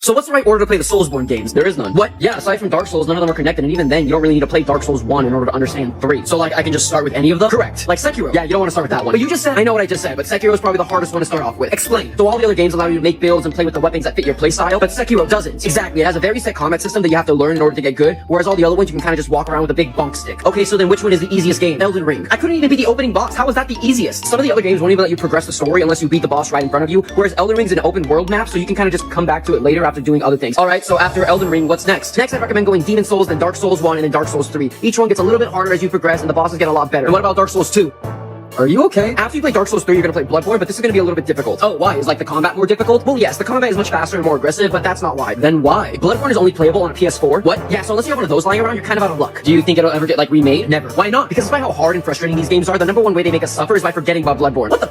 So what's the right order to play the Soulsborne games? There is none. What? Yeah, aside from Dark Souls, none of them are connected, and even then, you don't really need to play Dark Souls 1 in order to understand 3. So like, I can just start with any of them? Correct. Like Sekiro? Yeah, you don't want to start with that one. But you just said, I know what I just said, but Sekiro is probably the hardest one to start off with. Explain. So all the other games allow you to make builds and play with the weapons that fit your playstyle, but Sekiro doesn't. Exactly, it has a very set combat system that you have to learn in order to get good, whereas all the other ones you can kind of just walk around with a big bonk stick. Okay, so then which one is the easiest game? Elden Ring. I couldn't even beat the opening boss. How was that the easiest? Some of the other games won't even let you progress the story unless you beat the boss right in front of you, whereas Elden Ring's an open world map, so you can kind of just come back to it later after doing other things. Alright, so after Elden Ring, what's next? Next, I'd recommend going Demon Souls, then Dark Souls 1, and then Dark Souls 3. Each one gets a little bit harder as you progress, and the bosses get a lot better. And what about Dark Souls 2? Are you okay? After you play Dark Souls 3, you're gonna play Bloodborne, but this is gonna be a little bit difficult. Oh, why? Is like the combat more difficult? Well, yes, the combat is much faster and more aggressive, but that's not why. Then why? Bloodborne is only playable on a PS4. What? Yeah, so unless you have one of those lying around, you're kind of out of luck. Do you think it'll ever get like remade? Never. Why not? Because despite how hard and frustrating these games are, the number one way they make us suffer is by forgetting about Bloodborne. What the